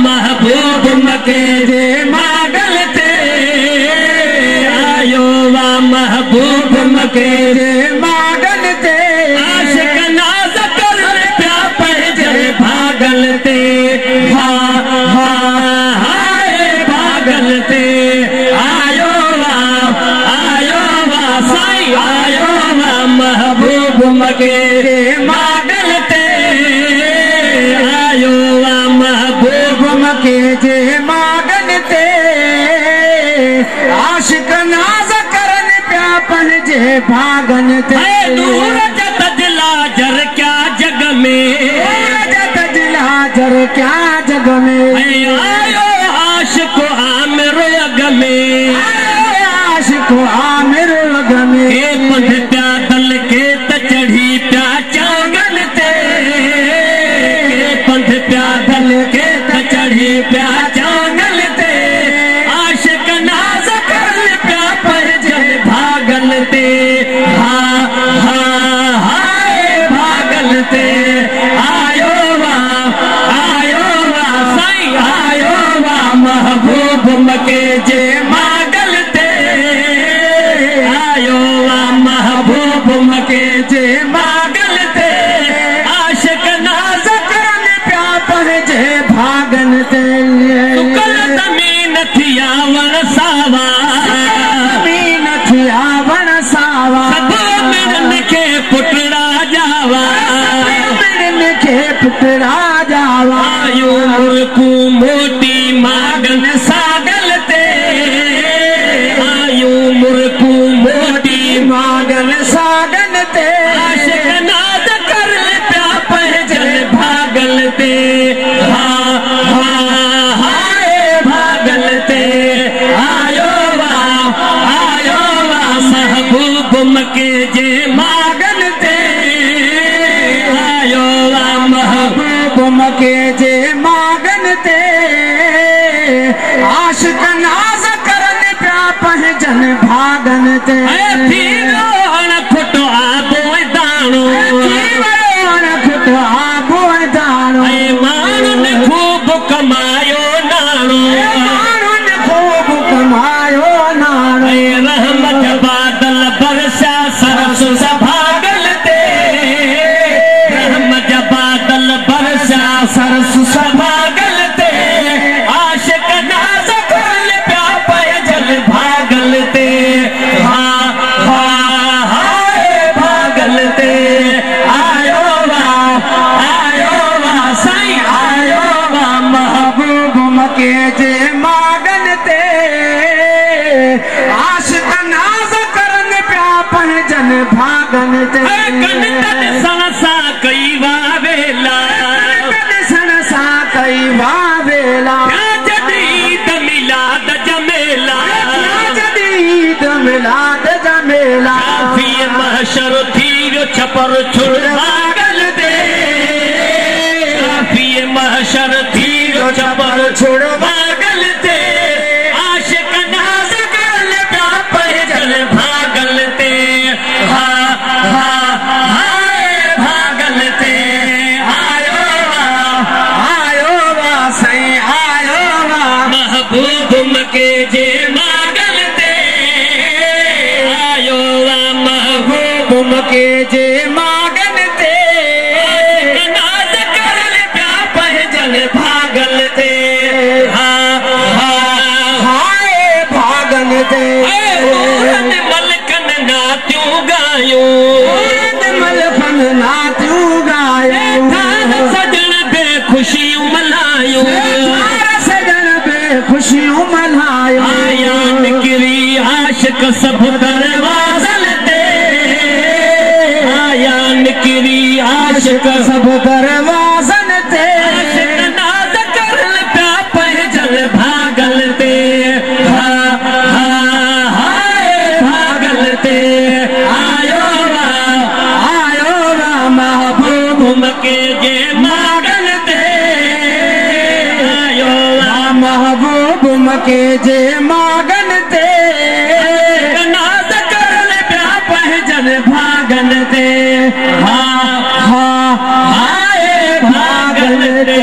महबूब मके जे मागल ते आयो वा महबूब मके जे मागल ते आशिक नाज़ कर प्या पंहिंजे भागल ते भागल ते आयो वा साईं आयो वा महबूब मके जे मागल ते आयो वा महबूब मके जे मागल ते आशिक नाज़ करन प्या पंहिंजे भागन ते नूर तजला जर क्या जग में तजला जर क्या जग में आयो आशिक आमिर अग में आशिक आमिर अग में पंध प्या दल के त चढ़ी प्या चांगल ते पंध प्या दल के त चढ़ी प्या चांगल ते आशिक नाज़ करन प्या पंहिंजे भागल ते भागल ते आयो वा साईं आयो वा महबूब मके जे मागल ते आयो वा महबूब मके जे मागल ते आशिक नाज़ करन प्या पंहिंजे भागन ते सुकल ज़मीन थिया वण सावा ज़मीन थिया वण सावा सभु मिड़न खे पुटड़ा जावा मिड़न खे पुटड़ा जावा आयो मुल्कू मोटी मागन सागल ते आयो मुल्कू मोटी मागन सागन ते आशिक नाज़ कर प्या पंहिंजे भागल ते भागल ते आयो वा महबूब मके जे मागल ते आयो वा महबूब मके जे मागन ते आशिक नाज़ करन प्या पंहिंजन भागन ते खुटो आबो दाणो खुटो आबो दाणो माण्हुनि खूब कमायो नाणो माण्हुनि खूब कमायो नाणो रहमत बादल बरसा सरस भागल ते रहमत बादल बरसा सरस भागल ते आशिक नाज़ करन प्या पंहिंजन भागल ते भागल ते आयो वा साईं आयो वा महबूब मके जे मागन ते आशिक नाज़ करन प्या पंहिंजन भागन ते ॾिसण सां कई वावेला ॾिसण सां कई वावेला जदीद मिलाद जमेला जदीद मिलाद जमेला काफ़ी महशर थी वियो छपर छुड़ भागल ते काफ़ी महशर थी वियो छपर छुड़ भागल ते आशिक नाज़ करन प्या पंहिंजन भागल ते भागल ते आयो वा साईं आयो वा महबूब मके जे मागल ते आयो वा महबूब मके जे मागन ते नाज़ करन प्या पंहिंजन भागल ते भागल ते मलकन नातियूं गायूं मलकन नातियूं गायूं सजन बे खुशियूं मल्हायूं सजन बे खुशियूं मल्हायूं आया निकिरी आशिक सभु दरवाज़न ते आया निकिरी आशिक सभु दरवाज़न ते आशिक नाज़ करन प्या पंहिंजन भागल ते भागल ते आयो वा महबूब मके जे मागल ते आयो वा महबूब मके जे मागन ते नाज़ करन प्या पंहिंजन भागन ते भागल ते